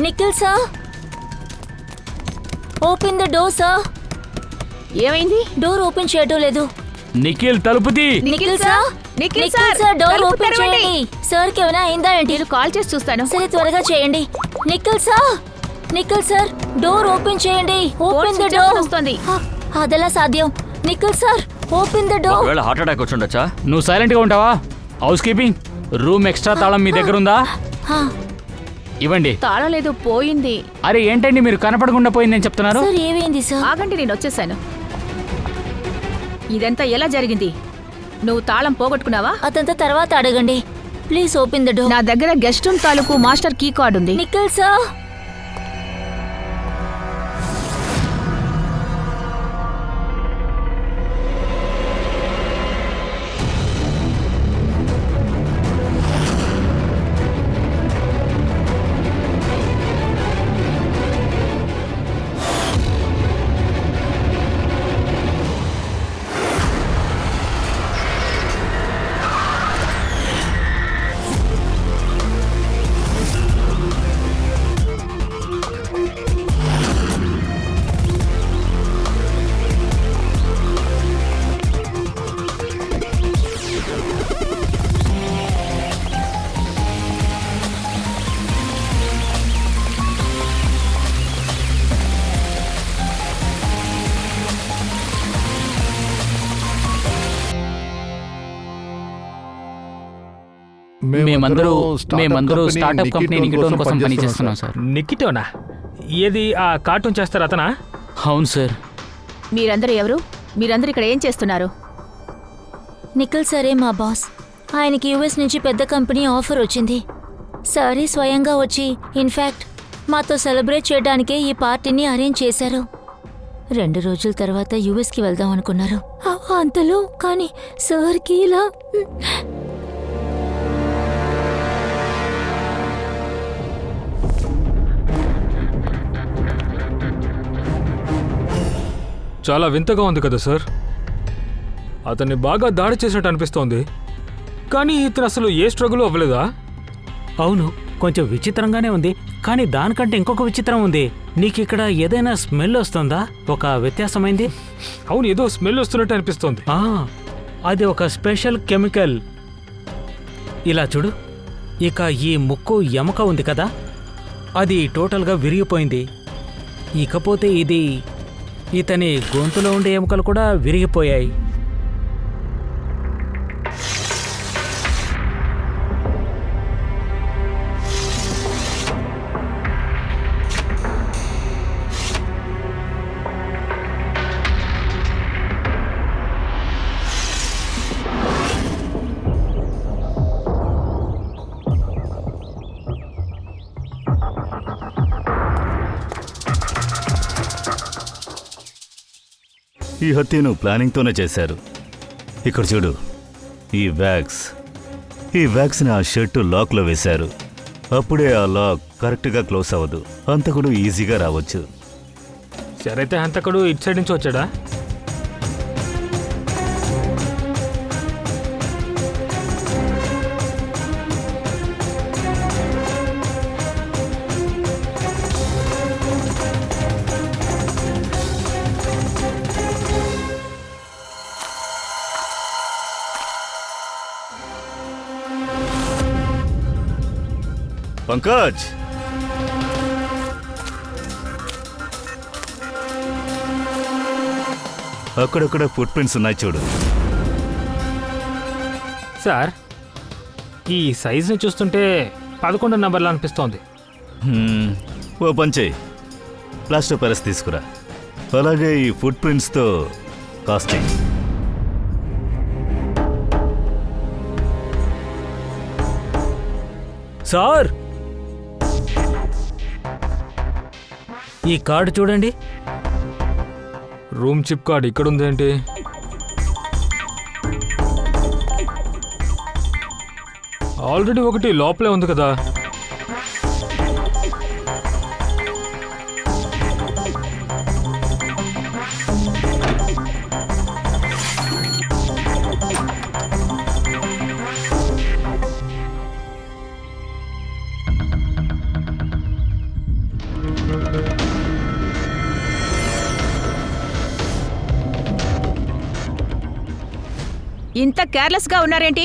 Nikhil sir, open the door sir. ఏమైంది? Door open చేయడం లేదు. నిఖిల్ తలుపుది. Nikhil sir, Nikhil sir, door open చేయండి. సార్ కి ఏమైనా అయిందా ఏంటి? నేను కాల్ చేసి చూస్తాను. సరే త్వరగా చేయండి. Nikhil sir, Nikhil sir, door open చేయండి. Open the door. వస్తుంది. అదెలా సాధ్యం? Nikhil sir, open the door. ఒకవేళ హార్ట్ అటాక్ వచ్చి ఉండొచ్చా? నువ్వు సైలెంట్ గా ఉంటావా? హౌస్ కీపింగ్ రూమ్ ఎక్స్ట్రా తాళం మీ దగ్గర ఉందా? ఇవ్వండి. తాళం లేదు, పోయింది. అరే ఏంటండి మీరు కనపడకుండా పోయిందని చెప్తున్నారు? సార్ ఏమైంది సార్? ఆగండి, నేను వచ్చేసాను. ఇదంతా ఎలా జరిగింది? నువ్వు తాళం పోగొట్టుకున్నావా? అదంతా తర్వాత అడగండి. Please open the door. నా దగ్గర గెస్ట్ రూమ్ తాలూకు మాస్టర్ కీ కార్డ్ ఉంది. నిఖిల్ సార్, మేమందరూ స్టార్ట్అప్ కంపెనీ నికిటోన్ కోసం పనిచేస్తున్నాం సార్. నికిటోనా? ఏది ఆ కార్టూన్ చేస్తారు అతనా? అవును సార్. మీరందరూ ఎవరు? మీరందరూ ఇక్కడ ఏం చేస్తున్నారు? నిఖిల్ సరే మా బాస్. ఆయనకి యుఎస్ నుంచి పెద్ద కంపెనీ ఆఫర్ వచ్చింది. సారీ స్వయంగా వచ్చి ఇన్ఫ్యాక్ట్ మాతో సెలబ్రేట్ చేయడానికే ఈ పార్టీని అరేంజ్ చేశారు. 2 రోజుల తర్వాత యుఎస్కి వెళ్దాం అనుకున్నారు. అంతలో కానీ సార్కి ఇలా చాలా వింతగా ఉంది కదా సార్. అతన్ని బాగా దాడి చేసినట్టు అనిపిస్తోంది, కానీ ఇతను అసలు ఏ స్ట్రగుల్ అవ్వలేదా? అవును, కొంచెం విచిత్రంగానే ఉంది. కానీ దానికంటే ఇంకొక విచిత్రం ఉంది. నీకు ఇక్కడ ఏదైనా స్మెల్ వస్తుందా? ఒక వ్యత్యాసమైంది. అవును, ఏదో స్మెల్ వస్తున్నట్టు అనిపిస్తోంది. అది ఒక స్పెషల్ కెమికల్. ఇలా చూడు, ఇక ఈ ముక్కు ఎముక ఉంది కదా, అది టోటల్గా విరిగిపోయింది. ఇకపోతే ఇది ఇతని గొంతులో ఉండే ఎముకలు కూడా విరిగిపోయాయి. ఈ హత్యను ప్లానింగ్తోనే చేశారు. ఇక్కడ చూడు, ఈ వ్యాక్స్ని ఆ షర్టు లాక్లో వేశారు. అప్పుడే ఆ లాక్ కరెక్ట్గా క్లోజ్ అవ్వదు. హంతకుడు ఈజీగా రావచ్చు. సరైతే హంతకుడు ఇటు సైడ్ నుంచి వచ్చాడా? పంకజ్, అక్కడక్కడ ఫుట్ ప్రింట్స్ ఉన్నాయి చూడు. సార్, ఈ సైజుని చూస్తుంటే 11 నంబర్లు అనిపిస్తోంది. ఓ పని చేయి, ప్లాస్టర్ పెరస్ తీసుకురా. అలాగే ఈ ఫుట్ ప్రింట్స్తో కాస్టింగ్. సార్, ఈ కార్డు చూడండి. రూమ్ చిప్ కార్డ్ ఇక్కడ ఉందేంటి? ఆల్రెడీ ఒకటి లోపలే ఉంది కదా. ఇంత కేర్లెస్గా ఉన్నారేంటి?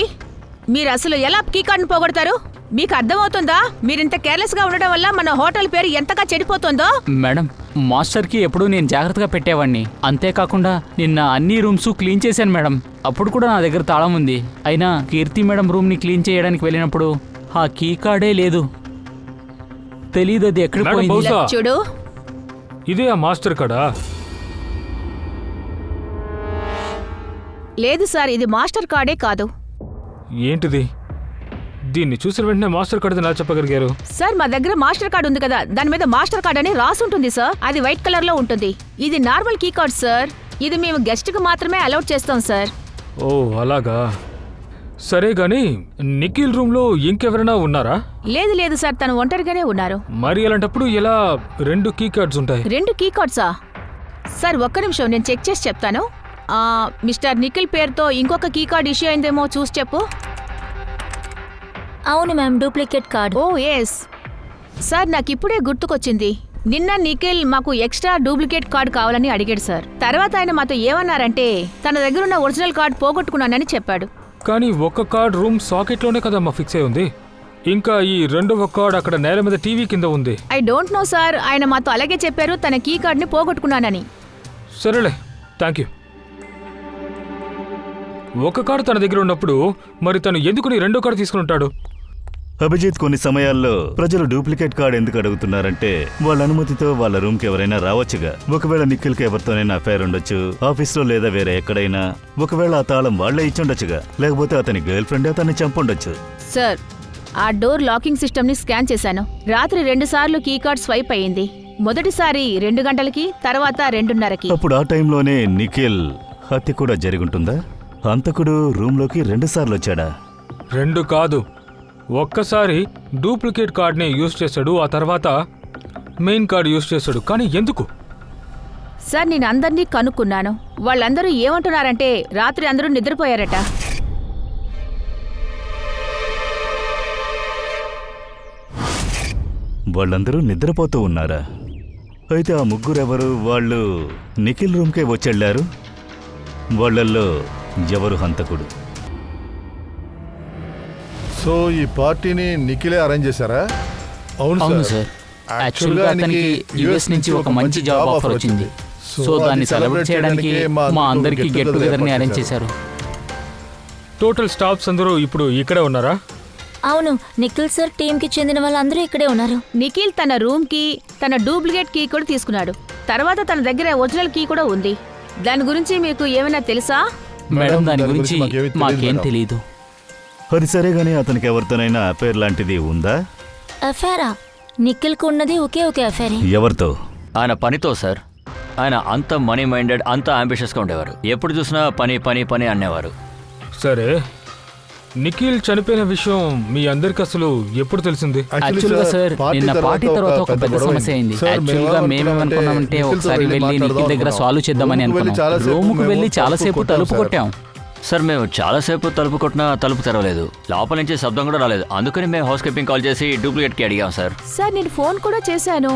మీరు అసలు ఎలా కీ కార్డును పోగొడతారు? మీకు అర్థమవుతుందా? మీరింత కేర్లెస్గా ఉండడం వల్ల మన హోటల్ పేరు ఎంతగా చెడిపోతుందో. మేడం, మాస్టర్కి ఎప్పుడూ నేను జాగ్రత్తగా పెట్టేవాడిని. అంతేకాకుండా నిన్న అన్ని రూమ్స్ క్లీన్ చేశాను మేడం. అప్పుడు కూడా నా దగ్గర తాళం ఉంది. అయినా కీర్తి మేడం రూమ్ని క్లీన్ చేయడానికి వెళ్ళినప్పుడు ఆ కీ కార్డే లేదు. తెలీదు అది ఎక్కడ మేడం, పోయింది. బహుశా చూడు, ఇదే ఆ మాస్టర్ కాడా? లేదు సార్, ఇది మాస్టర్ కార్డే కాదు. ఏంటిది? దీన్ని చూసిన వెంటనే మాస్టర్ కార్డు ఎలా చెప్పగలిగారు? సార్, మా దగ్గర మాస్టర్ కార్డు ఉంది కదా, దాని మీద మాస్టర్ కార్డ్ అని రాసి ఉంటుంది సార్. అది వైట్ కలర్ లో ఉంటుంది. ఇది నార్మల్ కీ కార్డ్ సార్. ఇది మేము గెస్ట్ కి మాత్రమే అలౌట్ చేస్తాం సార్. ఓ అలాగా. సరే గాని నిఖిల్ రూమ్ లో ఇంకెవరైనా ఉన్నారా? లేదు లేదు సార్, తను ఒంటరిగానే ఉన్నారు. మరి అలాంటప్పుడు ఎలా 2 కీ కార్డ్స్ ఉంటాయి? 2 కీ కార్డ్సా? సార్ ఒక్క నిమిషం, నేను చెక్ చేసి చెప్తాను. మిస్టర్ నిఖిల్ పేరుతో ఇంకొక కీ కార్డ్ ఇష్యూ అయిందేమో చూసి చెప్పు. అవును మ్యామ్, డూప్లికేట్ కార్డ్. ఓ ఎస్ సార్, నాకు ఇప్పుడే గుర్తుకొచ్చింది. నిన్న నిఖిల్ మాకు ఎక్స్ట్రా డూప్లికేట్ కార్డ్ కావాలని అడిగాడు సార్. తర్వాత ఆయన మాతో ఏమన్నారంటే తన దగ్గర ఉన్న ఒరిజినల్ కార్డ్ పోగొట్టుకున్నానని చెప్పాడు. కానీ ఒక్క కార్డ్ రూమ్ సాకెట్లోనే కదమ్మా ఫిక్స్ అయి ఉంది. ఇంకా ఈ 2వ కార్డ్ అక్కడ నేల మీద టీవీ కింద ఉంది. ఐ డోంట్ నో సార్, ఆయన మాతో అలాగే చెప్పారు, తన కీ కార్డ్ని పోగొట్టుకున్నానని. సరేలే, థ్యాంక్ యూ. ఒక కార్డు తన దగ్గర ఉన్నప్పుడు మరి తను ఎందుకు నీ 2వ కార్డు తీసుకుని ఉంటాడు? అభిజిత్, కొన్ని సమయాల్లో ప్రజలు డూప్లికేట్ కార్డ్ ఎందుకు అడుగుతున్నారంటే వాళ్ళ అనుమతితో వాళ్ళ రూమ్కి ఎవరైనా రావచ్చుగా. ఒకవేళ నిఖిల్కి ఎవరితోనైనా అఫైర్ ఉండొచ్చు, ఆఫీస్లో లేదా వేరే ఎక్కడైనా. ఒకవేళ ఆ తాళం వాళ్లే ఇచ్చుండొచ్చుగా, లేకపోతే అతని గర్ల్ ఫ్రెండ్ అతన్ని చంపుండొచ్చు. సార్, ఆ డోర్ లాకింగ్ సిస్టమ్ని స్కాన్ చేశాను. రాత్రి 2 సార్లు కీ కార్డ్ స్వైప్ అయ్యింది. మొదటిసారి 2 గంటలకి, తర్వాత 2:30కి. అప్పుడు ఆ టైంలోనే నిఖిల్ హత్య కూడా జరుగుంటుందా? హంతకుడు రూమ్లోకి 2 సార్లు వచ్చాడా? 2 కాదు, ఒక్కసారి డూప్లికేట్ కార్డ్ని యూజ్ చేశాడు, ఆ తర్వాత మెయిన్ కార్డ్ యూజ్ చేశాడు. కానీ ఎందుకు? సార్, నేను అందరినీ కనుక్కున్నాను. వాళ్ళందరూ ఏమంటున్నారంటే రాత్రి అందరూ నిద్రపోయారట. వాళ్ళందరూ నిద్రపోతూ ఉన్నారా? అయితే ఆ ముగ్గురెవరు? వాళ్ళు నిఖిల్ రూమ్కే వచ్చెళ్లారు. వాళ్ళల్లో ఎవరు హంతకుడు? సో ఈ పార్టీని నిఖిలే అరేంజ్ చేశారా? అవును సార్. యాక్చువల్గా అతనికి యుఎస్ నుంచి ఒక మంచి జాబ్ ఆఫర్ వచ్చింది. సో దాన్ని సెలబ్రేట్ చేయడానికి మా అందరికీ గెట్ టుగెదర్ని అరేంజ్ చేశారు. టోటల్ స్టాఫ్స్ అందరూ ఇప్పుడు ఇక్కడే ఉన్నారా? అవును, నిఖిల్ సార్ టీంకి చెందిన వాళ్ళందరూ ఇక్కడే ఉన్నారు. నిఖిల్ తన రూమ్కి తన డూప్లికేట్ కీ కూడా తీసుకున్నాడు. తర్వాత తన దగ్గర ఒరిజినల్ కీ కూడా ఉంది. దాని గురించి మీకు ఏమైనా తెలుసా? మేడం, దాని గురించి మాకేం తెలియదు. అది సరే గానీ అతనికి ఎవరితోనైనా అఫైర్ లాంటిది ఉందా? అఫైరా? నిఖిల్కు ఉన్నది ఒకే ఒక అఫైరే. ఎవరితో? ఆయన పనితో సార్. ఆయన అంత మనీ మైండెడ్, అంత అంబిషియస్గా ఉండేవారు. ఎప్పుడు చూసినా పని పని పని అనేవారు. సరే, నిఖిల్ చనిపోయిన విషయం మీ అందరికి అసలు ఎప్పుడు తెలిసింది? యాక్చువల్గా సార్, నిన్న పార్టీ తర్వాత ఒక పెద్ద సమస్య అయింది. యాక్చువల్గా మేమేమనుకున్నామంటే ఒకసారి వెళ్ళి నిఖిల్ దగ్గర సాల్వ్ చేద్దామని అనుకున్నాం. రూముకు వెళ్ళి చాలాసేపు తలుపు కొట్టాం. సార్, మేము చాలాసేపు తలుపు కొట్టినా తలుపు తెరవలేదు. లోపల నుంచి శబ్దం కూడా రాలేదు. అందుకని మేము హౌస్ కీపింగ్ కాల్ చేసి డూప్లికేట్కి అడిగాం సార్. సార్, నేను ఫోన్ కూడా చేశాను,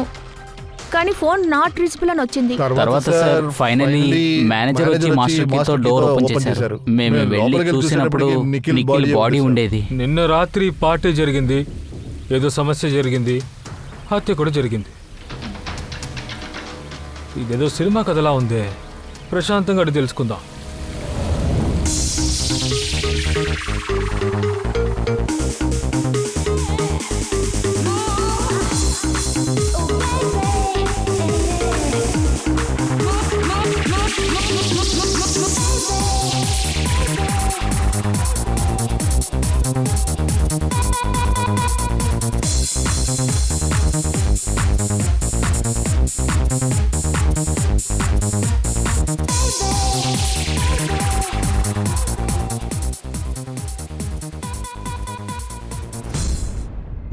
కానీ ఫోన్ నాట్ రీచబుల్ అని వచ్చింది. తర్వాత సార్ ఫైనల్లీ మేనేజర్ వచ్చి మాస్టర్ కీతో డోర్ ఓపెన్ చేశారు. మేము వెళ్ళి చూసినప్పుడు నిఖిల్ బాడీ ఉండేది. నిన్న రాత్రి పార్టీ జరిగింది, ఏదో సమస్య జరిగింది, హత్య కూడా జరిగింది. ఇదేదో సినిమా కథలా ఉందే. ప్రశాంతంగా అడిగి తెలుసుకుందాం.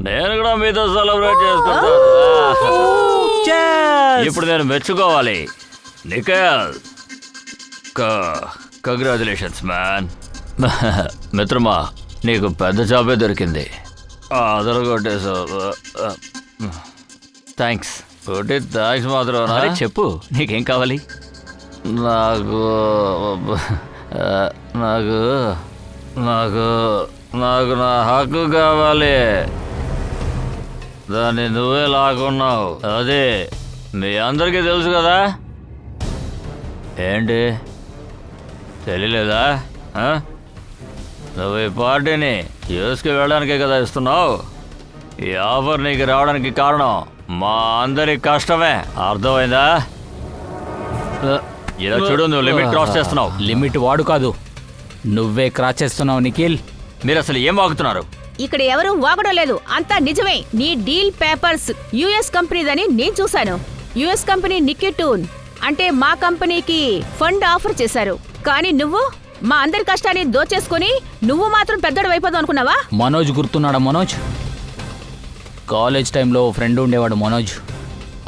నేను కూడా మీతో సెలబ్రేట్ చేసుకుంటాను. ఇప్పుడు నేను మెచ్చుకోవాలి. Nikhil, congratulations man. మిత్రమా, నీకు పెద్ద జాబే దొరికింది. అదరగొట్టేసావు. థ్యాంక్స్. థ్యాంక్స్ మాత్రం. చెప్పు, నీకేం కావాలి? నాకు నాకు నాకు నాకు నా హక్కు కావాలి. దాన్ని నువ్వే లాక్కున్నావు. అదే మీ అందరికీ తెలుసు కదా. ఏంటి తెలియలేదా? నువ్వు ఈ పార్టీని యూఎస్కి వెళ్ళడానికే కదా ఇస్తున్నావు. ఈ ఆఫర్ నీకు రావడానికి కారణం మా అందరి కష్టమే. అర్థమైందా? ఇలా చూడు, నువ్వు లిమిట్ క్రాస్ చేస్తున్నావు. లిమిట్ వాడు కాదు, నువ్వే క్రాస్ చేస్తున్నావు నిఖిల్. మీరు అసలు ఏం వాగుతున్నారు? ఇక్కడ ఎవరూ వాగడం లేదు, అంతా నిజమే. నీ డీల్ పేపర్స్ యుఎస్ కంపెనీదని నేను చూశాను. యుఎస్ కంపెనీ నికెటూన్ అంటే మా కంపెనీకి ఫండ్ ఆఫర్ చేశారు. కానీ నువ్వు మా అందరి కష్టాన్ని దోచేసుకుని నువ్వు మాత్రం పెద్దడు అయిపోదాం అనుకున్నావా? మనోజ్ గుర్తున్నాడా? మనోజ్ కాలేజ్ టైంలో ఫ్రెండ్ ఉండేవాడు మనోజ్.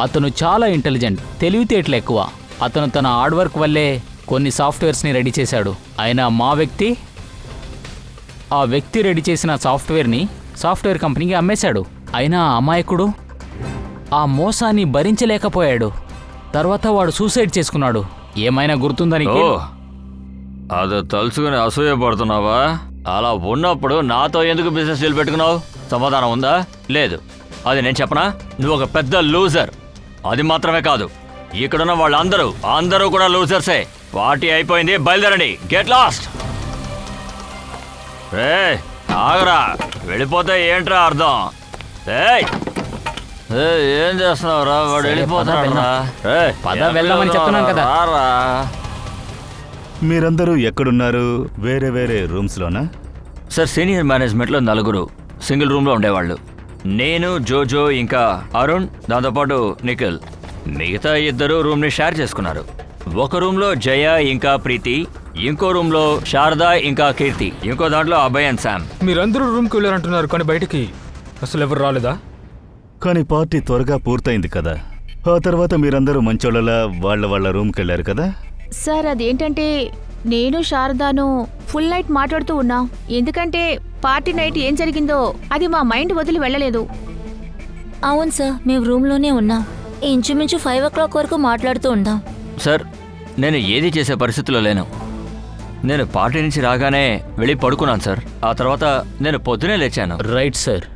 అతను చాలా ఇంటెలిజెంట్, తెలివితేటలు ఎక్కువ. అతను తన హార్డ్ వర్క్ వల్లే కొన్ని సాఫ్ట్వేర్స్ని రెడీ చేశాడు. అయినా ఆ వ్యక్తి రెడీ చేసిన సాఫ్ట్వేర్ని సాఫ్ట్వేర్ కంపెనీకి అమ్మేశాడు. అయినా అమాయకుడు ఆ మోసాన్ని భరించలేకపోయాడు. తర్వాత వాడు సూసైడ్ చేసుకున్నాడు. ఏమైనా గుర్తుందని? అది తలుచుకుని అసూయపడుతున్నావా? అలా ఉన్నప్పుడు నాతో ఎందుకు బిజినెస్ డీల్ పెట్టుకున్నావు? సమాధానం ఉందా? లేదు. అది నేను చెప్పనా? నువ్వు ఒక పెద్ద లూజర్. అది మాత్రమే కాదు, ఇక్కడున్న వాళ్ళందరూ కూడా లూజర్సే. పార్టీ అయిపోయింది, బయలుదేరండి. Get lost. రే ఆగరా, వెళ్ళిపోతే ఏంట్రా అర్థం? ఏం చేస్తున్నావురా? వాడు వెళ్ళిపోతున్నాడురా. వెళ్దామని చెప్తున్నాను కదా. మీరందరూ ఎక్కడున్నారు? వేరే వేరే రూమ్స్లోనా? సార్, సీనియర్ మేనేజ్మెంట్లో 4 సింగిల్ రూమ్లో ఉండేవాళ్ళు. నేను, జోజో, ఇంకా అరుణ్, దాంతోపాటు నిఖిల్. మిగతా 2 రూమ్ని షేర్ చేసుకున్నారు. ఒక రూమ్లో జయ ఇంకా ప్రీతి, ఇంకో రూమ్లో శారదా ఇంకా కీర్తి, ఇంకో దాంట్లో అభయ్ అండ్ శామ్. మీరందరూ రూమ్కి వెళ్ళారంటున్నారు, కానీ బయటికి అసలు ఎవరు రాలేదా? కానీ పార్టీ త్వరగా పూర్తయింది కదా. ఆ తర్వాత మీరందరూ మంచోళ్ళలా వాళ్ళ రూమ్కి వెళ్ళారు కదా. సార్, అదేంటంటే నేను శారదాను ఫుల్ నైట్ మాట్లాడుతూ ఉన్నాం. ఎందుకంటే పార్టీ నైట్ ఏం జరిగిందో అది మా మైండ్ వదిలి వెళ్ళలేదు. అవును సార్, మేము రూమ్లోనే ఉన్నాం. ఇంచుమించు 5 o'clock వరకు మాట్లాడుతూ ఉంటాం. సార్, నేను ఏది చేసే పరిస్థితిలో లేను. నేను పార్టీ నుంచి రాగానే వెళ్ళి పడుకున్నాను సార్. ఆ తర్వాత నేను పొద్దునే లేచాను. Right sir.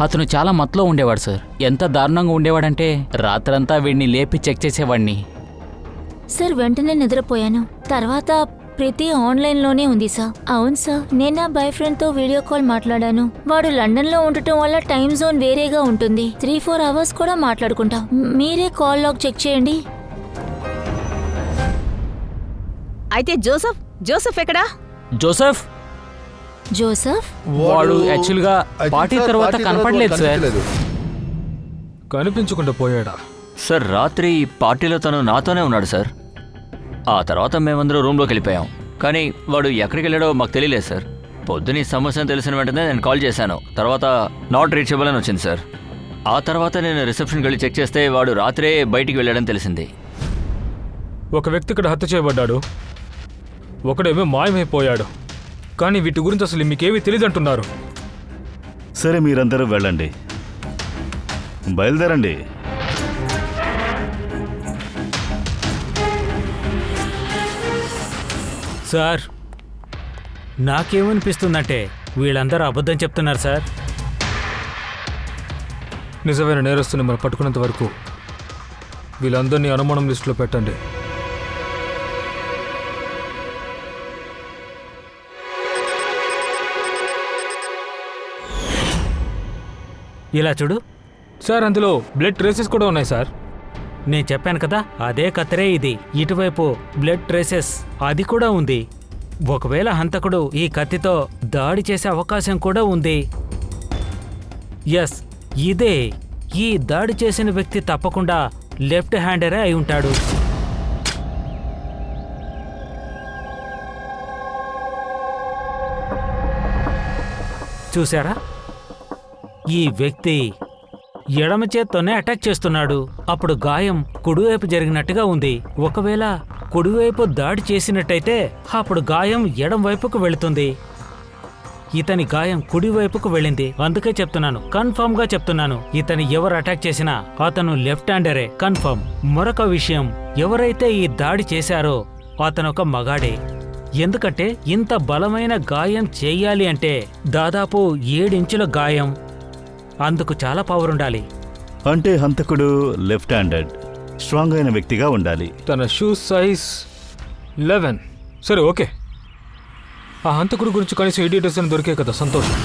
అతను చాలా మత్తులో ఉండేవాడు సార్. ఎంత దారుణంగా ఉండేవాడంటే రాత్రంతా వీడిని లేపి చెక్ చేసేవాడిని. సార్, వెంటనే నిద్రపోయాను. తర్వాత ప్రీతి ఆన్లైన్లోనే ఉంది సార్. అవును సార్, నేను నా బాయ్ ఫ్రెండ్తో వీడియో కాల్ మాట్లాడాను. వాడు లండన్లో ఉండటం వల్ల టైం జోన్ వేరేగా ఉంటుంది. 3-4 hours కూడా మాట్లాడుకుంటాం. మీరే కాల్ లాగ్ చెక్ చేయండి. అయితే జోసెఫ్ ఎక్కడా? జోసెఫ్ వాడు యాక్చువల్గా పార్టీ తర్వాత కనపడలేదు సార్. కనిపించకుండా పోయాడా? సార్, రాత్రి పార్టీలో తను నాతోనే ఉన్నాడు సార్. ఆ తర్వాత మేమందరూ రూమ్లోకి వెళ్ళిపోయాం. కానీ వాడు ఎక్కడికి వెళ్ళాడో మాకు తెలియలేదు సార్. పొద్దున సమస్యను తెలిసిన వెంటనే నేను కాల్ చేశాను. తర్వాత నాట్ రీచబుల్ అని వచ్చింది సార్. ఆ తర్వాత నేను రిసెప్షన్కి వెళ్ళి చెక్ చేస్తే వాడు రాత్రే బయటికి వెళ్ళాడని తెలిసింది. ఒక వ్యక్తి ఇక్కడ హత్య చేయబడ్డాడు, ఒకడేమో మాయమైపోయాడు. కానీ వీటి గురించి అసలు మీకేమీ తెలియదంటున్నారు. సరే, మీరందరూ వెళ్ళండి, బయలుదేరండి. సార్, నాకేమనిపిస్తుందంటే వీళ్ళందరూ అబద్ధం చెప్తున్నారు సార్. నిజమైన నేరస్తుని మనం పట్టుకునేంత వరకు వీళ్ళందరినీ అనుమానం లిస్టులో పెట్టండి. ఇలా చూడు సార్, అందులో బ్లడ్ ట్రేసెస్ కూడా ఉన్నాయి సార్. నేను చెప్పాను కదా, అదే కత్తెరే ఇది. ఇటువైపు బ్లడ్ ట్రేసెస్ అది కూడా ఉంది. ఒకవేళ హంతకుడు ఈ కత్తితో దాడి చేసే అవకాశం కూడా ఉంది. ఎస్, ఇదే. ఈ దాడి చేసిన వ్యక్తి తప్పకుండా లెఫ్ట్ హ్యాండరే అయి ఉంటాడు. చూసారా? ఈ వ్యక్తి ఎడమ చేత్తోనే అటాక్ చేస్తున్నాడు. అప్పుడు గాయం కుడివైపు జరిగినట్టుగా ఉంది. ఒకవేళ కుడివైపు దాడి చేసినట్టయితే అప్పుడు గాయం ఎడం వైపుకు వెళుతుంది. ఇతని గాయం కుడివైపుకు వెళ్ళింది. అందుకే చెప్తున్నాను, కన్ఫర్మ్ గా చెప్తున్నాను, ఇతని ఎవరు అటాక్ చేసినా అతను లెఫ్ట్ హ్యాండరే, కన్ఫర్మ్. మరొక విషయం, ఎవరైతే ఈ దాడి చేశారో అతను ఒక మగాడే. ఎందుకంటే ఇంత బలమైన గాయం చేయాలి అంటే దాదాపు 7 ఇంచుల గాయం. అందుకు చాలా పవర్ ఉండాలి. అంటే హంతకుడు లెఫ్ట్ హ్యాండెడ్, స్ట్రాంగ్ అయిన వ్యక్తిగా ఉండాలి. తన షూ సైజ్ 11. సరే ఓకే, ఆ హంతకుడు గురించి కనీసం 8 డజన్ దొరికే కదా, సంతోషం.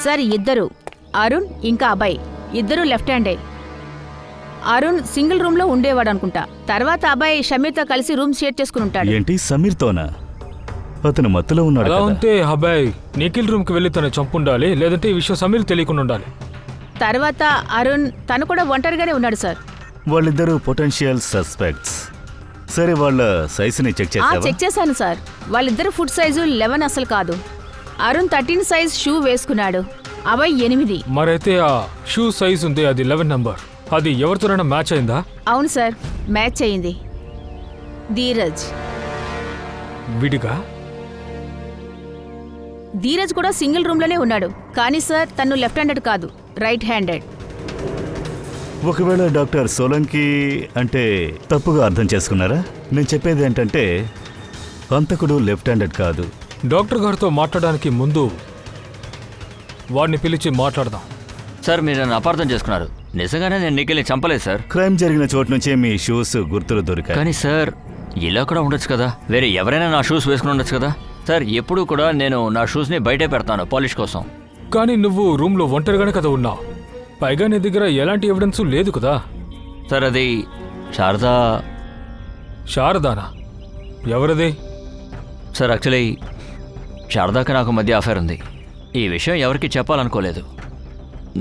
సార్, ఇద్దరు అరుణ్ ఇంకా అభయ్ ఇద్దరు లెఫ్ట్ హ్యాండే. అరుణ్ సింగిల్ రూమ్ లో ఉండేవాడు అనుకుంటా. తర్వాత అభయ్ షమీర్తో కలిసి రూమ్ షేర్ చేసుకుని ఉంటాడు. ఏంటి, సమీర్తోనా? అతను మత్తులో ఉన్నాడు అలా కదా. ఉంటే అబ్బాయి నిఖిల్ రూమ్కి వెళ్ళి తను చంపుండాలి, లేదంటే ఈ విషయం సమీర్ తెలియకుండా ఉండాలి. తర్వాత అరుణ్ తను కూడా ఒంటరిగానే ఉన్నాడు సార్. వాళ్ళిద్దరూ పొటెన్షియల్ సస్పెక్ట్స్. సరే, వాళ్ళ సైజుని చెక్ చేసావా? చెక్ చేశాను సార్. వాళ్ళిద్దరు ఫుట్ సైజు 11 అసలు కాదు. అరుణ్ 13 సైజ్ షూ వేసుకున్నాడు, అభయ్ 8. మరైతే ఆ షూ సైజ్ ఉంది, అది 11 నంబర్. అది ఎవరితోనైనా మ్యాచ్ అయిందా? అవును సార్, మ్యాచ్ అయింది. ధీరజ్ విడిగా? ధీరజ్ కూడా సింగిల్ రూమ్ లోనే ఉన్నాడు. కానీ సార్, తను లెఫ్ట్ హ్యాండెడ్ కాదు, రైట్ హ్యాండెడ్. ఒకవేళ డాక్టర్ సోలంకి అంటే తప్పుగా అర్థం చేసుకున్నారా? నేను చెప్పేది ఏంటంటే హంతకుడు లెఫ్ట్ హ్యాండెడ్ కాదు. డాక్టర్ గారితో మాట్లాడడానికి ముందు వాడిని పిలిచి మాట్లాడదాం. సార్, మీరు నన్ను అపార్థం చేసుకున్నారు. నిజంగానే నేను నిఖిల్ని చంపలేదు సార్. క్రైమ్ జరిగిన చోటు నుంచే మీ షూస్ గుర్తులు దొరికాయి. కానీ సార్, ఇలా కూడా ఉండొచ్చు కదా, వేరే ఎవరైనా నా షూస్ వేసుకుని ఉండొచ్చు కదా. సార్, ఎప్పుడు కూడా నేను నా షూస్ని బయటే పెడతాను పాలిష్ కోసం. కానీ నువ్వు రూమ్లో ఒంటరిగానే కదా ఉన్నావు. పైగా నీ దగ్గర ఎలాంటి ఎవిడెన్స్ లేదు కదా. సార్, అది శారదా. శారదానా? ఎవరది? సార్, యాక్చువల్లీ శారదాకి నాకు మధ్య అఫైర్ ఉంది. ఈ విషయం ఎవరికి చెప్పాలనుకోలేదు.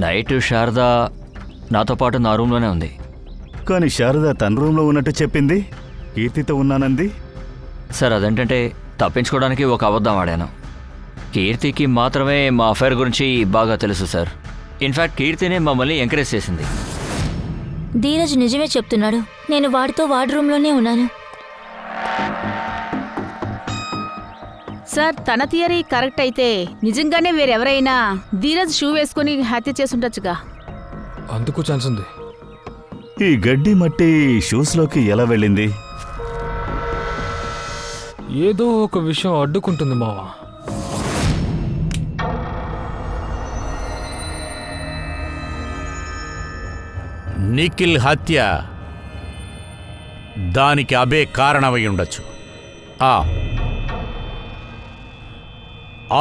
నైట్ శారదా నాతో పాటు నా రూమ్లోనే ఉంది. కానీ శారద తన రూమ్లో ఉన్నట్టు చెప్పింది, కీర్తితో ఉన్నానంది. సార్, అదేంటంటే తప్పించుకోవడానికి ఒక అబద్ధం ఆడాను. కీర్తికి మాత్రమే మా అఫైర్ గురించి బాగా తెలుసు సార్. ఇన్ఫ్యాక్ట్ కీర్తినే మమ్మల్ని ఎంకరేజ్ చేసింది. ధీరజ్ నిజమే చెప్తున్నాడు. నేను వాడితో వాడి రూమ్లోనే ఉన్నాను. సార్, తన థియరీ కరెక్ట్ అయితే నిజంగానే వేరెవరైనా ధీరజ్ షూ వేసుకుని హత్య చేసుండొచ్చుగా. అందుకు ఛాన్స్ ఉంది. ఈ గడ్డి మట్టి షూస్లోకి ఎలా వెళ్ళింది? ఏదో ఒక విషయం అడ్డుకుంటుంది మావా. నిఖిల్ హత్య దానికి అబే కారణమై ఉండొచ్చు.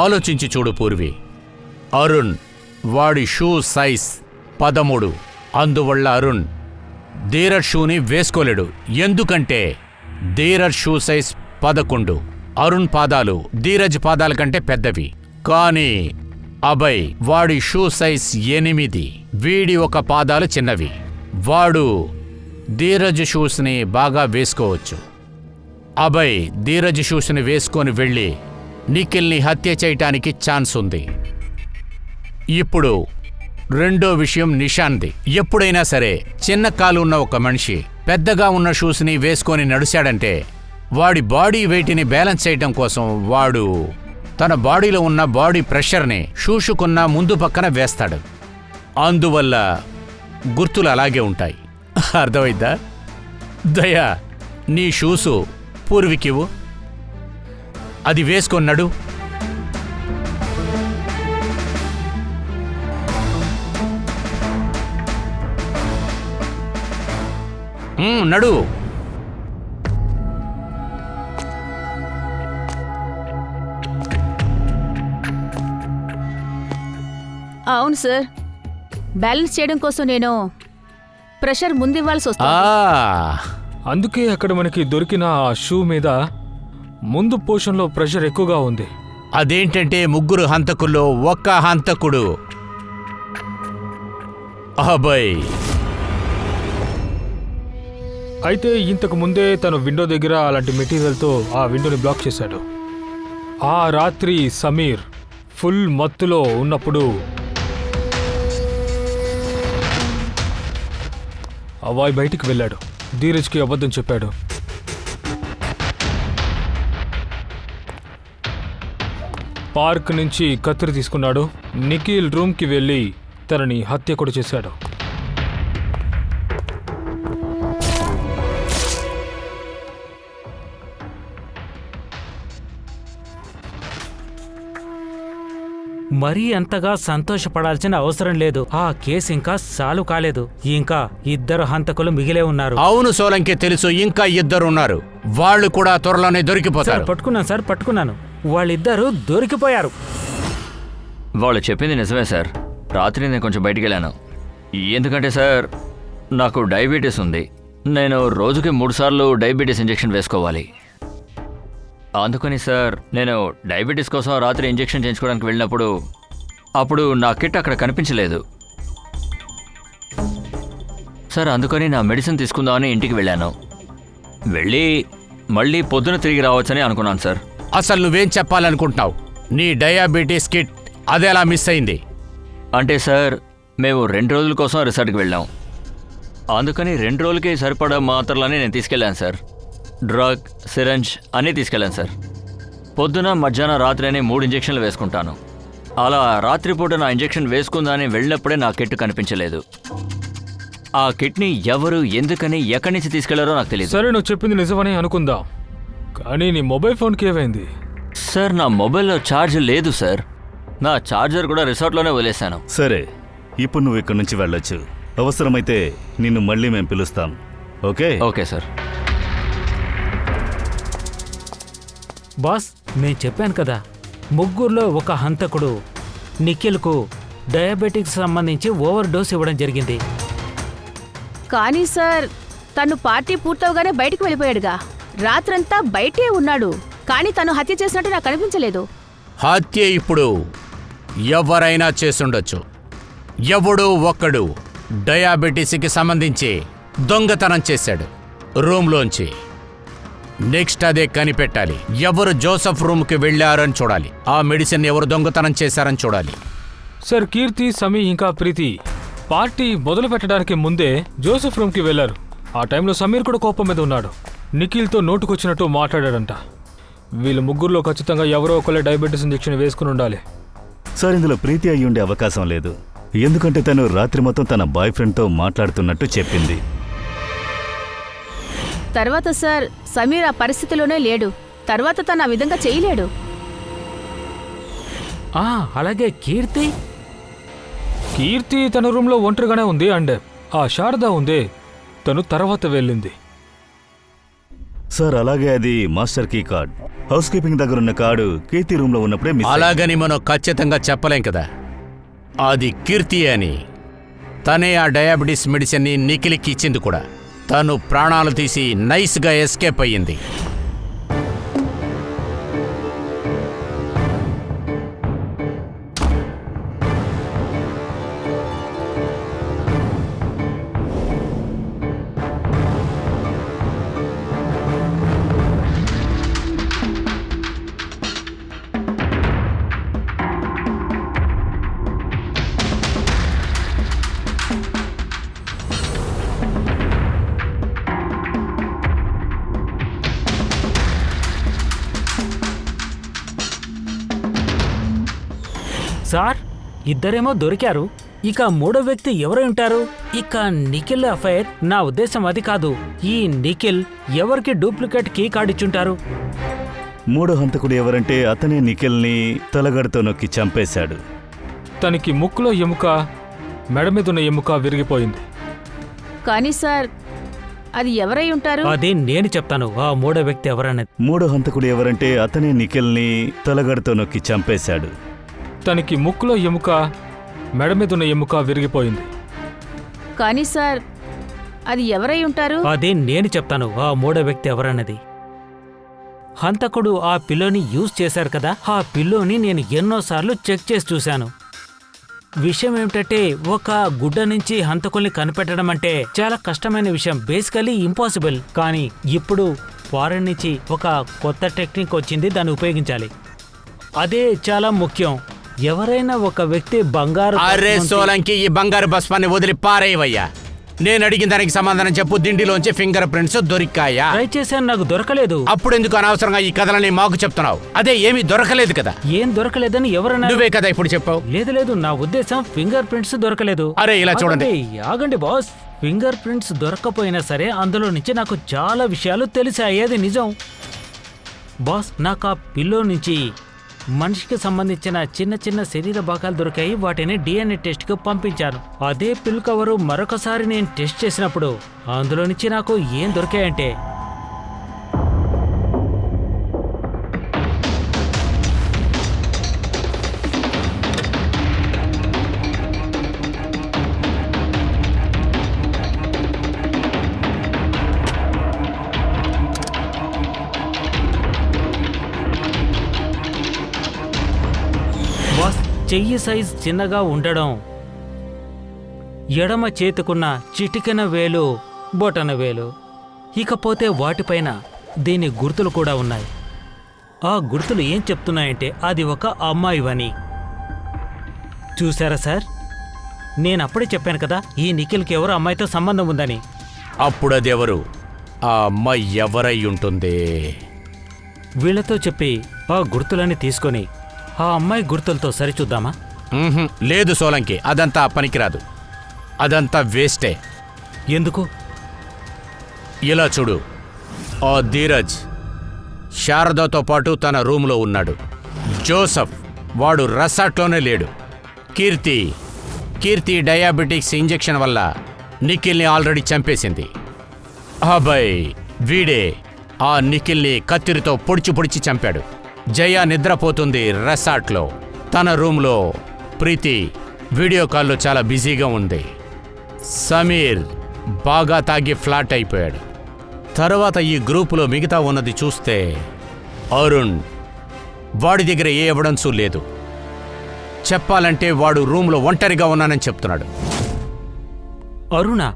ఆలోచించి చూడు పూర్వి. అరుణ్ వాడి షూ సైజ్ 13. అందువల్ల అరుణ్ ధీరజ్ షూని వేసుకోలేడు. ఎందుకంటే ధీరజ్ షూ సైజ్ 11. అరుణ్ పాదాలు ధీరజ్ పాదాల కంటే పెద్దవి. కానీ అభయ్ వాడి షూ సైజ్ 8. వీడి ఒక పాదాలు చిన్నవి. వాడు ధీరజ్ షూస్ని బాగా వేసుకోవచ్చు. అభయ్ ధీరజ్ షూస్ని వేసుకొని వెళ్ళి నిఖిల్ని హత్య చేయటానికి ఛాన్స్ ఉంది. ఇప్పుడు రెండో విషయం నిషాన్ది. ఎప్పుడైనా సరే చిన్న కాలు ఉన్న ఒక మనిషి పెద్దగా ఉన్న షూస్ని వేసుకొని నడిచాడంటే వాడి బాడీ వెయిట్ని బ్యాలెన్స్ చేయడం కోసం వాడు తన బాడీలో ఉన్న బాడీ ప్రెషర్ని షూషుకున్న ముందు పక్కన వేస్తాడు. అందువల్ల గుర్తులు అలాగే ఉంటాయి. అర్థమైద్దా? దయా, నీ షూసు పూర్వికివు, అది వేసుకొన్నాడు. నడు. అవును సార్, బ్యాలెన్స్ చేయడం కోసం నేను ప్రెషర్ ముందివ్వాల్సి వస్తుంది. అందుకే అక్కడ మనకి దొరికిన ఆ షూ మీద ముందు పోర్షన్లో ప్రెషర్ ఎక్కువగా ఉంది. అదేంటంటే ముగ్గురు హంతకుల్లో ఒక్క హంతకుడు అభయ్. అయితే ఇంతకు ముందే తను విండో దగ్గర అలాంటి మెటీరియల్తో ఆ విండోని బ్లాక్ చేశాడు. ఆ రాత్రి సమీర్ ఫుల్ మత్తులో ఉన్నప్పుడు అవాయ్ బయటికి వెళ్ళాడు. ధీరజ్కి అబద్ధం చెప్పాడు. పార్క్ నుంచి కత్తిరి తీసుకున్నాడు. నిఖిల్ రూమ్కి వెళ్ళి తనని హత్య కూడా చేశాడు. మరీ అంతగా సంతోషపడాల్సిన అవసరం లేదు. ఆ కేసు ఇంకా సాల్వ్ కాలేదు. ఇంకా ఇద్దరు హంతకులు మిగిలే ఉన్నారు. అవును సోలంకి తెలుసు, ఇంకా ఇద్దరున్నారు. వాళ్ళు కూడా త్వరలోనే సార్, దొరికిపోతారు. పట్టుకున్నాను సార్, పట్టుకున్నాను. వాళ్ళిద్దరూ దొరికిపోయారు. వాళ్ళు చెప్పింది నిజమే సార్. రాత్రి నేను కొంచెం బయటికి వెళ్ళాను. ఎందుకంటే సార్, నాకు డయాబెటీస్ ఉంది. నేను రోజుకి 3 సార్లు డయాబెటీస్ ఇంజెక్షన్ వేసుకోవాలి. అందుకని సార్, నేను డయాబెటీస్ కోసం రాత్రి ఇంజెక్షన్ చేయించుకోవడానికి వెళ్ళినప్పుడు అప్పుడు నా కిట్ అక్కడ కనిపించలేదు సార్. అందుకని నా మెడిసిన్ తీసుకుందామని ఇంటికి వెళ్ళాను. వెళ్ళి మళ్ళీ పొద్దున తిరిగి రావచ్చని అనుకున్నాను సార్. అసలు నువ్వేం చెప్పాలనుకుంటున్నావు? నీ డయాబెటీస్ కిట్ అదెలా మిస్ అయింది? అంటే సార్, మేము 2 రోజుల కోసం రిసార్ట్కి వెళ్ళాం. అందుకని 2 రోజులకి సరిపడా మాత్రలని నేను తీసుకెళ్ళాను సార్. డ్రగ్, సిరంజ్ అన్నీ తీసుకెళ్ళాను సార్. పొద్దున, మధ్యాహ్నం, రాత్రి అని 3 ఇంజెక్షన్లు వేసుకుంటాను. అలా రాత్రిపూట నా ఇంజెక్షన్ వేసుకుందాని వెళ్ళినప్పుడే నా కిట్ కనిపించలేదు. ఆ కిట్ని ఎవరు, ఎందుకని, ఎక్కడి నుంచి తీసుకెళ్లారో నాకు తెలియదు. సరే, నువ్వు చెప్పింది నిజమని అనుకుందాం. కానీ నీ మొబైల్ ఫోన్కి ఏమైంది? సార్, నా మొబైల్లో ఛార్జ్ లేదు సార్. నా ఛార్జర్ కూడా రిసార్ట్లోనే వదిలేశాను. సరే, ఇప్పుడు నువ్వు ఇక్కడి నుంచి వెళ్ళొచ్చు. అవసరమైతే నిన్ను మళ్ళీ మేము పిలుస్తాం. ఓకే? Okay sir. బాస్, నేను చెప్పాను కదా, ముగ్గురులో ఒక హంతకుడు నిఖిల్కు డయాబెటిక్స్ సంబంధించి ఓవర్ డోస్ ఇవ్వడం జరిగింది. కానీ సార్, తను పార్టీ పూర్తవగానే బయటికి వెళ్ళిపోయాడుగా. రాత్రంతా బయటే ఉన్నాడు. కానీ తను హత్య చేసినట్టు నాకు అనిపించలేదు. హత్య ఇప్పుడు ఎవరైనా చేసుండొచ్చు. ఎవడో ఒక్కడు డయాబెటీస్కి సంబంధించి దొంగతనం చేశాడు రూమ్లోంచి. నెక్స్ట్ అదే కనిపెట్టాలి. ఎవరు జోసఫ్ రూమ్కి వెళ్ళారని చూడాలి. ఆ మెడిసిన్ ఎవరు దొంగతనం చేశారని చూడాలి. సార్, కీర్తి, సమీ ఇంకా ప్రీతి పార్టీ మొదలు పెట్టడానికి ముందే జోసెఫ్ రూమ్కి వెళ్లారు. ఆ టైంలో సమీర్ కూడా కోపం మీద ఉన్నాడు. నిఖిల్తో నోటుకొచ్చినట్టు మాట్లాడాడంట. వీళ్ళు ముగ్గురులో ఖచ్చితంగా ఎవరో ఒకళ్ళే డయాబెటీస్ ఇంజెక్షన్ వేసుకుని ఉండాలి. సార్, ఇందులో ప్రీతి అయ్యి ఉండే అవకాశం లేదు. ఎందుకంటే తను రాత్రి మొత్తం తన బాయ్ ఫ్రెండ్తో మాట్లాడుతున్నట్టు చెప్పింది. తర్వాత సార్, సమీర్ ఆ పరిస్థితిలోనే లేడు. తర్వాత తను ఆ విధంగా చేయలేడు. అలాగే కీర్తి తన రూమ్లో ఒంటరిగానే ఉంది. అండ్ ఆ శారద ఉంది, తను తర్వాత వెళ్ళింది. సార్, అలాగే అది master key card. House keeping దగ్గర ఉన్న కార్డు కీర్తి రూమ్లో ఉన్నప్పుడే మిస్ అయింది. అలాగని మనం ఖచ్చితంగా చెప్పలేం కదా. అది కీర్తి అని. తనే ఆ డయాబెటీస్ మెడిసిన్ని నిఖిల్కి ఇచ్చింది కూడా. తను ప్రాణాలు తీసి నైస్గా ఎస్కేప్ అయ్యింది. సార్, ఇద్దరేమో దొరికారు. ఇక మూడో వ్యక్తి ఎవరై ఉంటారు? ఇక నిఖిల్ అఫైర్. నా ఉద్దేశం అది కాదు. ఈ నిఖిల్ ఎవరికి డూప్లికేట్ కీ కార్డ్ ఇచ్చుంటారు? మూడో హంతకుడు ఎవరంటే అతనే నిఖిల్ని తలగడతో నొక్కి చంపేశాడు. తనకి ముక్కులో ఎముక, మెడ మీద ఉన్న ఎముక విరిగిపోయింది. కానీ సార్, అది ఎవరై ఉంటారు? అది నేను చెప్తాను. ఆ మూడో వ్యక్తి ఎవరనేది. మూడో హంతకుడు ఎవరంటే అతనే నిఖిల్ని తలగడతో నొక్కి చంపేశాడు. తనకి ముక్కులో ఎముక, మెడ మీద ఉన్న ఎముక విరిగిపోయింది. కానీ సార్ అది ఎవరై ఉంటారు? అదే నేను చెప్తాను ఆ మూడో వ్యక్తి ఎవరన్నది. హంతకుడు ఆ పిల్లోని యూజ్ చేశారు కదా, ఆ పిల్లోని నేను ఎన్నోసార్లు చెక్ చేసి చూశాను. విషయం ఏమిటంటే ఒక గుడ్డ నుంచి హంతకుల్ని కనిపెట్టడం అంటే చాలా కష్టమైన విషయం, బేసికలీ ఇంపాసిబుల్. కానీ ఇప్పుడు ఫారెన్ నుంచి ఒక కొత్త టెక్నిక్ వచ్చింది, దాన్ని ఉపయోగించాలి. అదే చాలా ముఖ్యం. ఎవరైనా ఒక వ్యక్తి బంగారు అరే సోలంకి, ఈ బంగారు బస్పాన్ని వదిలి పారేవయ్యా. నేను అడిగిన దానికి సమాధానం చెప్పు. దిండిలోంచి ఫింగర్ ప్రింట్స్ దొరికాయా? ట్రై చేశాను, నాకు దొరకలేదు. అప్పుడు ఎందుకు అనవసరంగా ఈ కథలని మాకు చెప్తున్నావు? అదే ఏమీ దొరకలేదు కదా. ఏం దొరకలేదని ఎవరన్నా? నువ్వే కదా ఇప్పుడు చెప్పావు. లేదు, నా ఉద్దేశం ఫింగర్ ప్రింట్స్ దొరకలేదు. అరే ఇలా చూడండి. ఆగండి బాస్, ఫింగర్ ప్రింట్స్ దొరక్కపోయినా సరే అందులో నుంచి నాకు చాలా విషయాలు తెలిసాయి, అది నిజం. బాస్, నాకు ఆ పిల్లో నుంచి మనిషికి సంబంధించిన చిన్న చిన్న శరీర భాగాలు దొరికాయి. వాటిని DNA టెస్ట్కి పంపించాను. అదే పిల్ కవరు మరొకసారి నేను టెస్ట్ చేసినప్పుడు అందులో నుంచి నాకు ఏం దొరికాయంటే చెయ్యి సైజ్ చిన్నగా ఉండడం, ఎడమ చేతికున్న చిటికెన వేలు బొటన వేలు, ఇకపోతే వాటిపైన దీని గుర్తులు కూడా ఉన్నాయి. ఆ గుర్తులు ఏం చెప్తున్నాయంటే అది ఒక అమ్మాయివని. చూసారా సార్, నేనప్పుడే చెప్పాను కదా ఈ నిఖిల్కి ఎవరో అమ్మాయితో సంబంధం ఉందని. అప్పుడు అదెవరు? ఆ అమ్మాయి ఎవరై ఉంటుంది? వీళ్లతో చెప్పి ఆ గుర్తులని తీసుకొని ఆ అమ్మాయి గుర్తులతో సరిచూద్దామా? లేదు సోలంకి, అదంతా పనికిరాదు. అదంతా వేస్టే. ఎందుకు? ఇలా చూడు, ఆ ధీరజ్ శారదాతో పాటు తన రూమ్లో ఉన్నాడు. జోసఫ్ వాడు రసాట్లోనే లేడు. కీర్తి డయాబెటిక్స్ ఇంజెక్షన్ వల్ల నిఖిల్ని ఆల్రెడీ చంపేసింది. అబ్బాయ్ వీడే ఆ నిఖిల్ని కత్తిరితో పొడిచి చంపాడు. జయ నిద్రపోతుంది రెసార్ట్లో. తన రూమ్లో ప్రీతి వీడియో కాల్లో చాలా బిజీగా ఉంది. సమీర్ బాగా తాగి ఫ్లాట్ అయిపోయాడు. తర్వాత ఈ గ్రూపులో మిగతా ఉన్నది చూస్తే అరుణ్, వాడి దగ్గర ఏ ఎవిడెన్సు లేదు. చెప్పాలంటే వాడు రూమ్లో ఒంటరిగా ఉన్నానని చెప్తున్నాడు. అరుణా?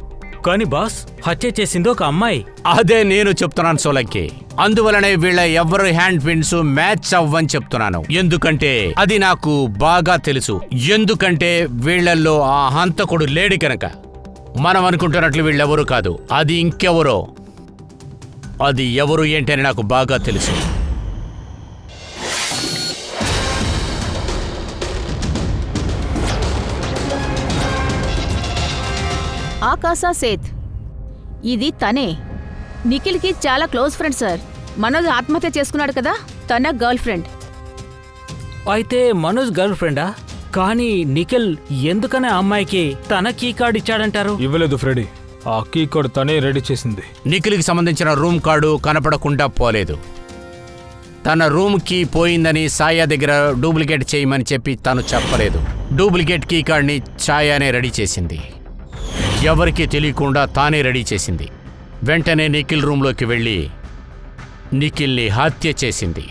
కానీ బాస్, హత్య చేసింది ఒక అమ్మాయి. అదే నేను చెప్తున్నాను సోలంకి. అందువలనే వీళ్ళ ఎవరు హ్యాండ్ ప్రింట్స్ మ్యాచ్ అవ్వని చెప్తున్నాను. ఎందుకంటే అది నాకు బాగా తెలుసు. ఎందుకంటే వీళ్లల్లో ఆ హంతకుడు లేడు కనుక. మనం అనుకుంటున్నట్లు వీళ్ళెవరూ కాదు, అది ఇంకెవరో. అది ఎవరు ఏంటని నాకు బాగా తెలుసు. ఆకాశా సేత్, ఇది తనే. నిఖిల్కి చాలా క్లోజ్ ఫ్రెండ్ సార్. మనోజ్ ఆత్మహత్య చేసుకున్నాడు కదా, తన గర్ల్ ఫ్రెండ్. అయితే మనోజ్ గర్ల్ ఫ్రెండా? కానీ నిఖిల్ ఎందుకనే అమ్మాయికి తన కీ కార్డ్ ఇచ్చాడంటారు? ఇవ్వలేదు ఫ్రెడీ, ఆ కీ కార్డ్ తనే రెడీ చేసింది. నిఖిల్కి సంబంధించిన రూమ్ కార్డు కనపడకుండా పోలేదు. తన రూమ్కి పోయిందని సాయా దగ్గర డూప్లికేట్ చేయమని చెప్పి తను చెప్పలేదు. డూప్లికేట్ కీ కార్డ్ని ఛాయానే రెడీ చేసింది. ఎవరికీ తెలియకుండా తానే రెడీ చేసింది. వెంటనే నిఖిల్ రూమ్లోకి వెళ్ళి నిఖిల్ని హత్య చేసింది.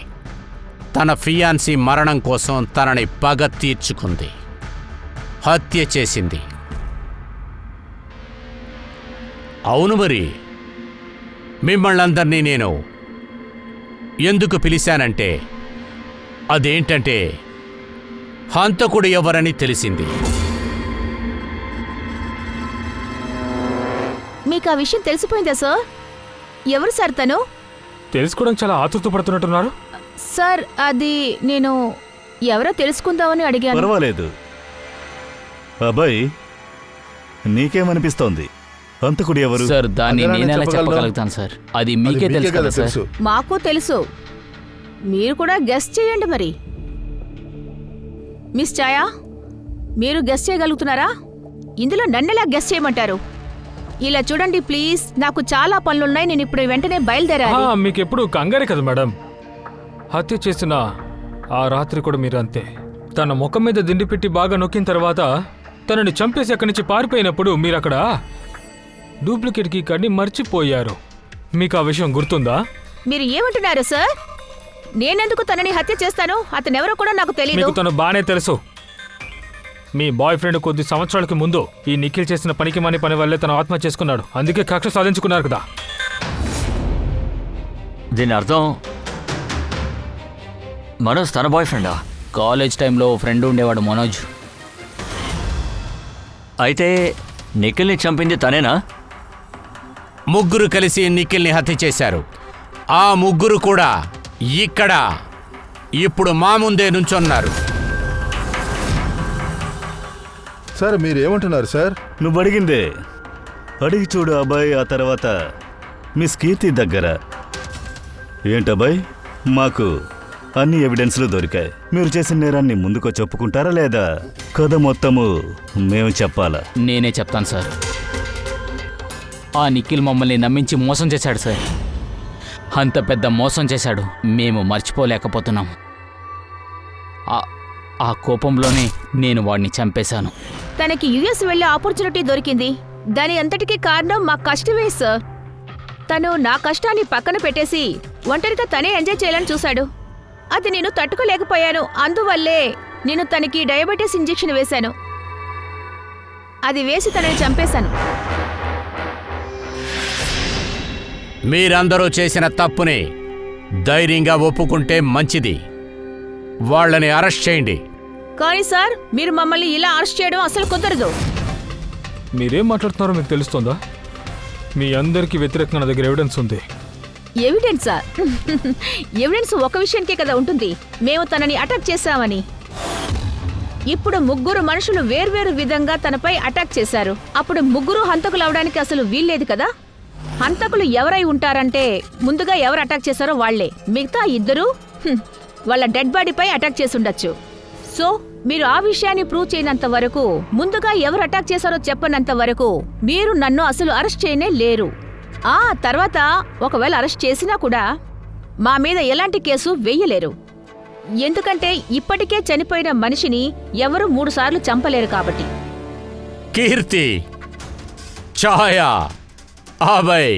తన ఫియాన్సీ మరణం కోసం తనని పగ తీర్చుకుంది. హత్య చేసింది. అవును మరి, మిమ్మల్నందరినీ నేను ఎందుకు పిలిచానంటే అదేంటంటే హంతకుడు ఎవరని తెలిసింది. మీకు ఆ విషయం తెలిసిపోయిందా సార్? ఎవరు సార్ తను? తెలుసుకోవడం చాలా ఆతృత పడుతున్నట్టున్నారు. సార్ అది నేను ఎవరో తెలుసుకుందామని అడిగాను. పర్వాలేదు. అబ్బాయి, నీకేమనిపిస్తోంది? హంతకుడు ఎవరు? సార్ దాన్ని అదేనా నేను ఎలా చెప్పగలను? చెప్పగలుగుతాను సార్? అది మీకే తెలుసు కదా సార్. మాకు తెలుసు, మీరు కూడా గెస్ చేయండి మరి. మిస్ ఛాయా, మీరు గెస్ చేయగలుగుతున్నారా? ఇందులో నన్నెలా గెస్ చేయమంటారు? ఇలా చూడండి ప్లీజ్, నాకు చాలా పనులున్నాయి, నేను ఇప్పుడు వెంటనే బయలుదేరాలి. మీకెప్పుడు కంగారే కదా మేడం. హత్య చేసిన ఆ రాత్రి కూడా మీరు అంతే. తన ముఖం మీద దిండి పెట్టి బాగా నొక్కిన తర్వాత తనని చంపేసి అక్కడి నుంచి పారిపోయినప్పుడు మీరు అక్కడ డూప్లికేట్ కీ కార్డ్ని మర్చిపోయారు. మీకు ఆ విషయం గుర్తుందా? మీరు ఏమంటున్నారు సార్? నేనెందుకు తనని హత్య చేస్తాను? అతనెవరో కూడా నాకు తెలియదు. మీకు తను బానే తెలుసు. మీ బాయ్ ఫ్రెండ్ కొద్ది సంవత్సరాలకి ముందు ఈ నిఖిల్ చేసిన పనికి మాని పని వల్లే తను ఆత్మహత్య చేసుకున్నాడు. అందుకే కక్ష సాధించుకున్నారు కదా. దీని అర్థం మనోజ్ తన బాయ్ ఫ్రెండా? కాలేజ్ టైంలో ఫ్రెండ్ ఉండేవాడు మనోజ్. అయితే నిఖిల్ని చంపింది తనేనా? ముగ్గురు కలిసి నిఖిల్ని హత్య చేశారు. ఆ ముగ్గురు కూడా ఇక్కడ ఇప్పుడు మా ముందే నుంచున్నారు. Sir మీరేమంటున్నారు sir? నువ్వు అడిగిందే అడిగి చూడు అబ్బాయి. ఆ తర్వాత మిస్ కీర్తి దగ్గర ఏంటబ్బాయి, మాకు అన్ని ఎవిడెన్స్లు దొరికాయి. మీరు చేసిన నేరాన్ని ముందుకు చెప్పుకుంటారా లేదా కథ మొత్తము మేము చెప్పాలా? నేనే చెప్తాను సార్. ఆ నిఖిల్ మమ్మల్ని నమ్మించి మోసం చేశాడు సార్. అంత పెద్ద మోసం చేశాడు, మేము మర్చిపోలేకపోతున్నాం. ఆ కోపంలోనే నేను వాడిని చంపేశాను. తనకి యుఎస్ వెళ్లే ఆపర్చునిటీ దొరికింది. దాని అంతటికీ కారణం మా కష్టమే సార్. తను నా కష్టాన్ని పక్కన పెట్టేసి ఒంటరిగా తనే ఎంజాయ్ చేయాలని చూశాడు. అది నేను తట్టుకోలేకపోయాను. అందువల్లే నేను తనకి డయాబెటీస్ ఇంజెక్షన్ వేశాను. అది వేసి తనని చంపేశాను. మీరందరూ చేసిన తప్పుని ధైర్యంగా ఒప్పుకుంటే మంచిది. వాళ్ళని అరెస్ట్ చేయండి. కానీ సార్, మీరు మమ్మల్ని ఇలా అరెస్ట్ చేయడం అసలు కుదరదు. మీరేం మాట్లాడుతున్నారో మీకు తెలుస్తుందా? మీ అందరికీ వ్యతిరేకంగా నా దగ్గర ఎవిడెన్స్ ఉంది. ఎవిడెన్సా? ఎవిడెన్స్ ఒక విషయానికే కదా ఉంటుంది, మేము తనని అటాక్ చేశామని. ఇప్పుడు ముగ్గురు మనుషులు వేర్వేరు విధంగా తనపై అటాక్ చేశారు. అప్పుడు ముగ్గురు హంతకులు అవడానికి అసలు వీల్లేదు కదా. హంతకులు ఎవరై ఉంటారంటే ముందుగా ఎవరు అటాక్ చేశారో వాళ్లే. మిగతా ఇద్దరు వాళ్ళ డెడ్ బాడీపై అటాక్ చేసి ఉండొచ్చు. సో మీరు ఆ విషయాన్ని ప్రూవ్ చేయనంత వరకు, ముందుగా ఎవరు అటాక్ చేశారో చెప్పనంత వరకు మీరు నన్ను అసలు అరెస్ట్ చేయనే లేరు. ఆ తర్వాత ఒకవేళ అరెస్ట్ చేసినా కూడా మా మీద ఎలాంటి కేసు వెయ్యలేరు. ఎందుకంటే ఇప్పటికే చనిపోయిన మనిషిని ఎవరు 3 సార్లు చంపలేరు కాబట్టి. కీర్తి, ఛాయా, అభయ్,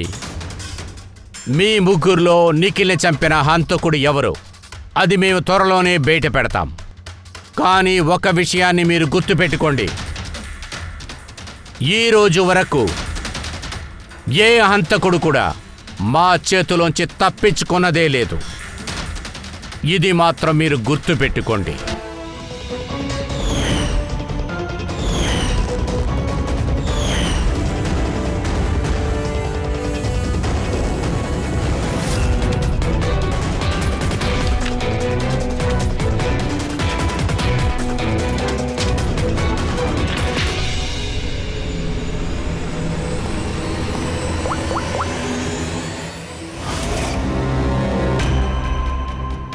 మీ ముగ్గురులో నిఖిల్ని చంపిన హంతకుడు ఎవరు అది మేము త్వరలోనే బయట పెడతాం. కానీ ఒక విషయాన్ని మీరు గుర్తుపెట్టుకోండి, ఈ రోజు వరకు ఏ హంతకుడు కూడా మా చేతిలోంచి తప్పించుకున్నదే లేదు. ఇది మాత్రం మీరు గుర్తుపెట్టుకోండి.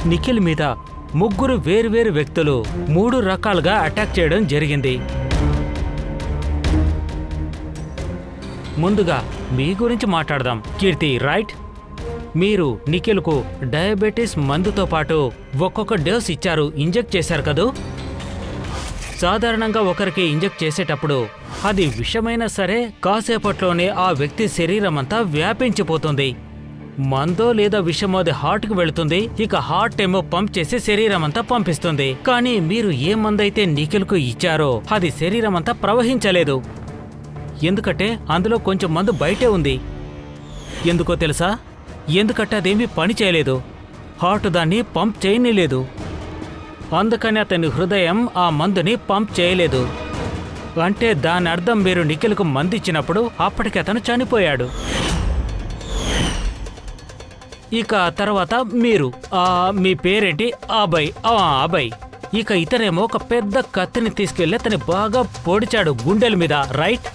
నిఖిల్ మీద ముగ్గురు వేర్వేరు వ్యక్తులు 3 రకాలుగా అటాక్ చేయడం జరిగింది. ముందుగా మీ గురించి మాట్లాడదాం. కీర్తి, రైట్? మీరు నిఖిల్కు డయాబెటీస్ మందుతో పాటు ఒక్కొక్క డోస్ ఇచ్చారు, ఇంజెక్ట్ చేశారు కదూ. సాధారణంగా ఒకరికి ఇంజెక్ట్ చేసేటప్పుడు అది విషమైనా సరే కాసేపట్లోనే ఆ వ్యక్తి శరీరం అంతా వ్యాపించిపోతుంది. మందో లేదా విషమో అది హార్ట్కి వెళుతుంది, ఇక హార్ట్ ఏమో పంప్ చేసి శరీరం అంతా పంపిస్తుంది. కానీ మీరు ఏ మందైతే నిఖిల్కు ఇచ్చారో అది శరీరం అంతా ప్రవహించలేదు. ఎందుకంటే అందులో కొంచెం మందు బయటే ఉంది. ఎందుకో తెలుసా? ఎందుకంటే అదేమీ పని చేయలేదు, హార్ట్ దాన్ని పంప్ చేయనిలేదు. అందుకని అతని హృదయం ఆ మందుని పంప్ చేయలేదు. అంటే దాని అర్థం మీరు నిఖిల్కు మందిచ్చినప్పుడు అప్పటికి అతను చనిపోయాడు. ఇక తర్వాత మీరు మీ పేరేంటి? అభయ్. అభయ్. ఇక ఇతనేమో ఒక పెద్ద కత్తిని తీసుకెళ్లి అతని బాగా పొడిచాడు గుండెల మీద, రైట్?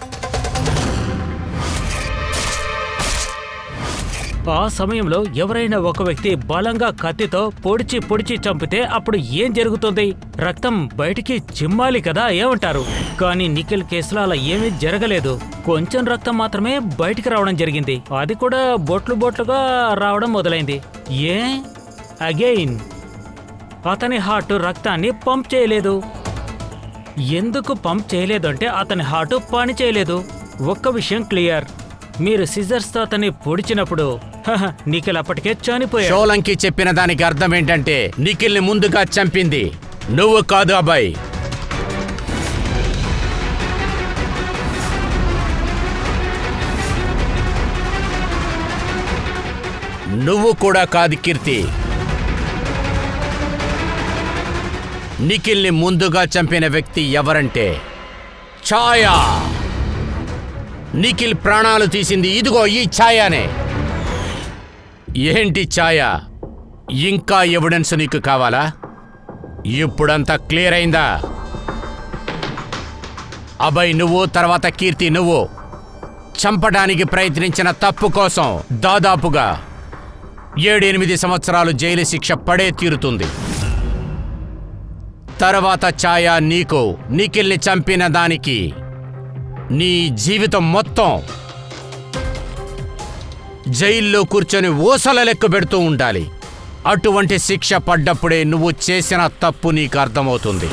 ఆ సమయంలో ఎవరైనా ఒక వ్యక్తి బలంగా కత్తితో పొడిచి పొడిచి చంపితే అప్పుడు ఏం జరుగుతుంది? రక్తం బయటికి చిమ్మాలి కదా, ఏమంటారు? కానీ నిఖిల్ కేసులో అలా ఏమీ జరగలేదు. కొంచెం రక్తం మాత్రమే బయటికి రావడం జరిగింది. అది కూడా బొట్లు బొట్లుగా రావడం మొదలైంది. అగైన్ అతని హార్ట్ రక్తాన్ని పంప్ చేయలేదు. ఎందుకు పంప్ చేయలేదు అంటే అతని హార్ట్ పని చేయలేదు. ఒక్క విషయం క్లియర్, మీరు సిజర్స్తో అతన్ని పొడిచినప్పుడు నిఖిల్ అప్పటికే చనిపోయాడు. షోలంకి చెప్పిన దానికి అర్థం ఏంటంటే నిఖిల్ని ముందుగా చంపింది నువ్వు కాదు అబ్బాయి. నువ్వు కూడా కాదు కీర్తి. నిఖిల్ని ముందుగా చంపిన వ్యక్తి ఎవరంటే ఛాయా. నిఖిల్ ప్రాణాలు తీసింది ఇదిగో ఈ ఛాయానే. ఏంటి ఛాయ, ఇంకా ఎవిడెన్స్ నీకు కావాలా? ఇప్పుడంతా క్లియర్ అయిందా? అభయ్ నువ్వు, తర్వాత కీర్తి నువ్వు చంపడానికి ప్రయత్నించిన తప్పు కోసం దాదాపుగా 7-8 సంవత్సరాలు జైలు శిక్ష పడే తీరుతుంది. తర్వాత ఛాయ నీకు నిఖిల్ని చంపిన దానికి నీ జీవితం మొత్తం జైల్లో కూర్చొని ఊసల లెక్క పెడుతూ ఉండాలి. అటువంటి శిక్ష పడ్డప్పుడే నువ్వు చేసిన తప్పు నీకు అర్థమవుతుంది.